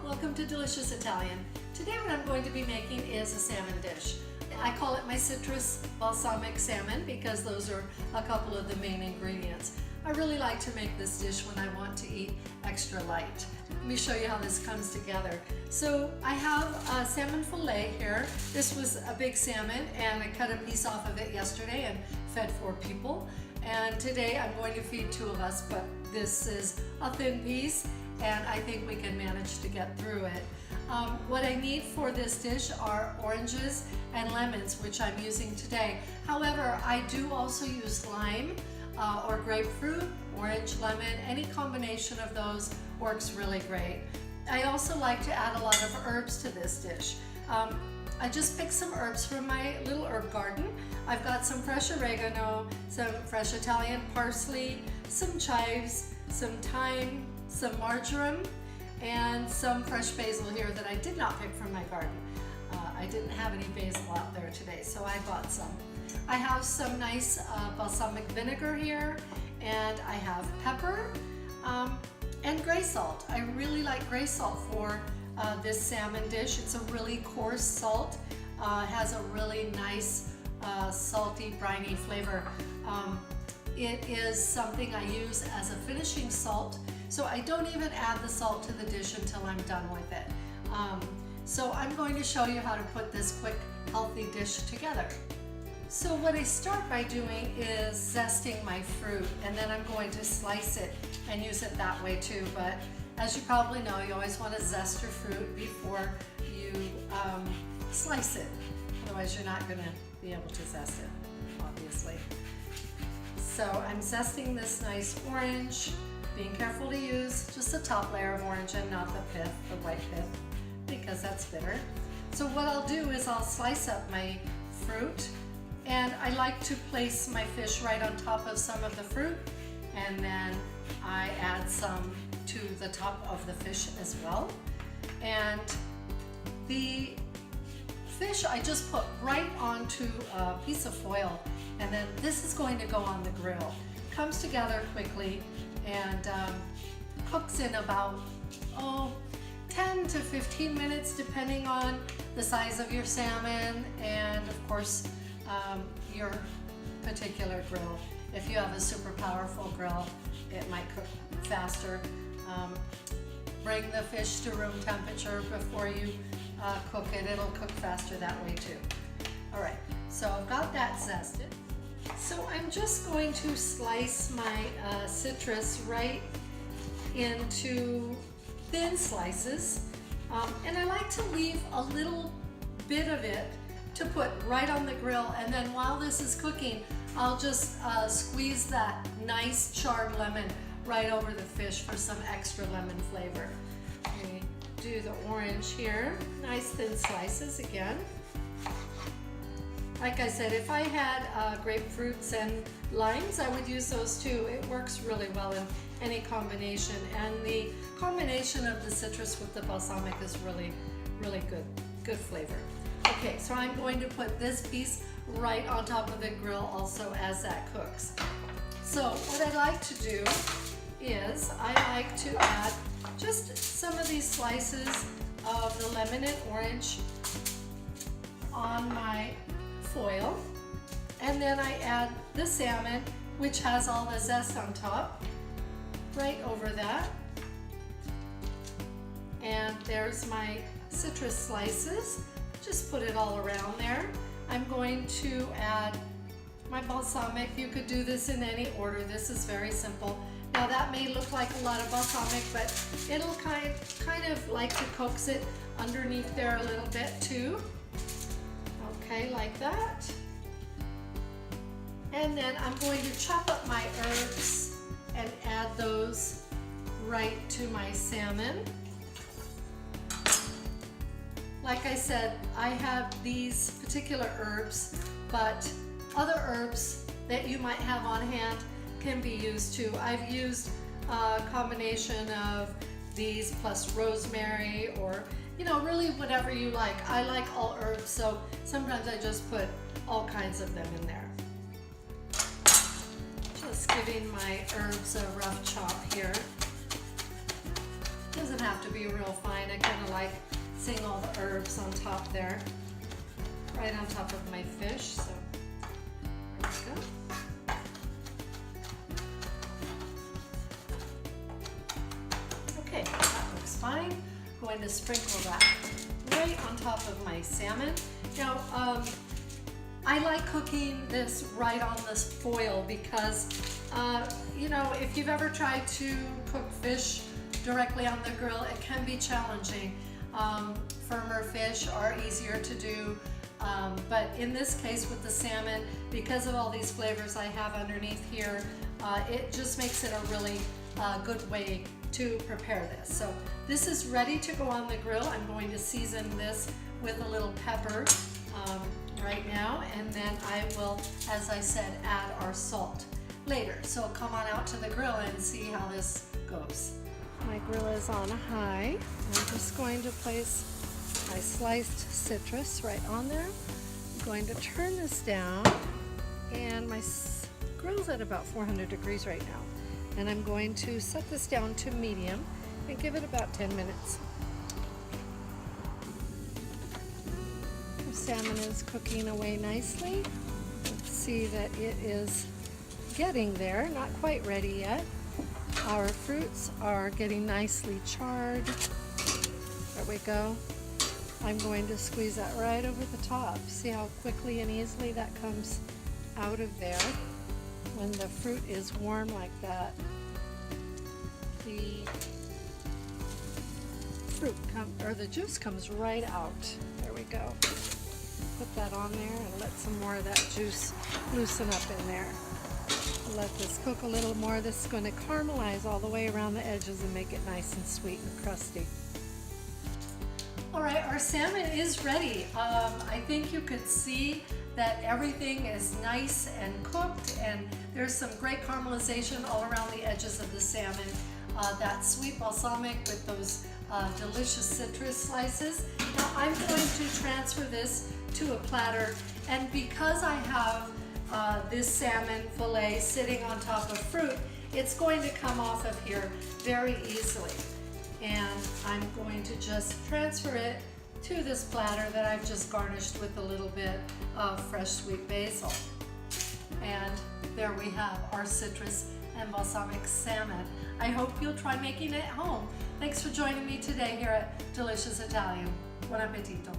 welcome to Delicious Italian. Today what I'm going to be making is a salmon dish. I call it my citrus balsamic salmon because those are a couple of the main ingredients. I really like to make this dish when I want to eat extra light. Let me show you how this comes together. So I have a salmon fillet here. This was a big salmon and I cut a piece off of it yesterday and fed 4 people. And today I'm going to feed 2 of us, but this is a thin piece and I think we can manage to get through it. What I need for this dish are oranges and lemons, which I'm using today. However, I do also use lime or grapefruit, orange, lemon, any combination of those works really great. I also like to add a lot of herbs to this dish. I just picked some herbs from my little herb garden. I've got some fresh oregano, some fresh Italian parsley, some chives, some thyme, some marjoram, and some fresh basil here that I did not pick from my garden. I didn't have any basil out there today, so I bought some. I have some nice balsamic vinegar here, and I have pepper and gray salt. I really like gray salt for this salmon dish. It's a really coarse salt. It has a really nice salty, briny flavor. It is something I use as a finishing salt, so I don't even add the salt to the dish until I'm done with it. So I'm going to show you how to put this quick, healthy dish together. So what I start by doing is zesting my fruit, and then I'm going to slice it and use it that way too. But as you probably know, you always want to zest your fruit before you slice it. Otherwise you're not going to be able to zest it, obviously. So I'm zesting this nice orange, being careful to use just the top layer of orange and not the pith, the white pith, because that's bitter. So what I'll do is I'll slice up my fruit, and I like to place my fish right on top of some of the fruit, and then I add some to the top of the fish as well. And the fish I just put right onto a piece of foil, and then this is going to go on the grill. Comes together quickly and cooks in about 10 to 15 minutes depending on the size of your salmon and of course your particular grill. If you have a super powerful grill, it might cook faster. Bring the fish to room temperature before you cook it. It'll cook faster that way too. All right, so I've got that zested. So I'm just going to slice my citrus right into thin slices, and I like to leave a little bit of it to put right on the grill, and then while this is cooking I'll just squeeze that nice charred lemon right over the fish for some extra lemon flavor. We do the orange here, nice thin slices again. Like I said, if I had grapefruits and limes, I would use those too. It works really well in any combination, and the combination of the citrus with the balsamic is really, really good flavor. Okay, so I'm going to put this piece right on top of the grill also as that cooks. So what I like to do is I like to add just some of these slices of the lemon and orange on my foil, and then I add the salmon, which has all the zest on top, right over that. And there's my citrus slices. Just put it all around there. I'm going to add my balsamic. You could do this in any order. This is very simple. Now that may look like a lot of balsamic, but it'll kind of like to coax it underneath there a little bit too. Okay, like that. And then I'm going to chop up my herbs and add those right to my salmon. Like I said, I have these particular herbs, but other herbs that you might have on hand can be used too. I've used a combination of these plus rosemary, or really whatever you like. I like all herbs, so sometimes I just put all kinds of them in there. Just giving my herbs a rough chop here. Doesn't have to be real fine. I kind of of like seeing all the herbs on top there, right on top of my fish. So there we go. Okay, that looks fine. I'm going to sprinkle that right on top of my salmon. Now, I like cooking this right on this foil because, you know, if you've ever tried to cook fish directly on the grill, it can be challenging. Firmer fish are easier to do, but in this case with the salmon, because of all these flavors I have underneath here, it just makes it a really good way to prepare this. So this is ready to go on the grill. I'm going to season this with a little pepper right now, and then I will, as I said, add our salt later. So come on out to the grill and see how this goes. My grill is on high. I'm just going to place my sliced citrus right on there. I'm going to turn this down, and my grill's at about 400 degrees right now. And I'm going to set this down to medium and give it about 10 minutes. The salmon is cooking away nicely. Let's see that it is getting there, not quite ready yet. Our fruits are getting nicely charred. There we go. I'm going to squeeze that right over the top. See how quickly and easily that comes out of there. When the fruit is warm like that, the the juice comes right out. There we go. Put that on there and let some more of that juice loosen up in there. Let this cook a little more. This is going to caramelize all the way around the edges and make it nice and sweet and crusty. All right, our salmon is ready. I think you could see that everything is nice and cooked, and there's some great caramelization all around the edges of the salmon. That sweet balsamic with those delicious citrus slices. Now I'm going to transfer this to a platter, and because I have this salmon fillet sitting on top of fruit, it's going to come off of here very easily. And I'm going to just transfer it to this platter that I've just garnished with a little bit of fresh sweet basil. And there we have our citrus and balsamic salmon. I hope you'll try making it at home. Thanks for joining me today here at Delicious Italian. Buon appetito.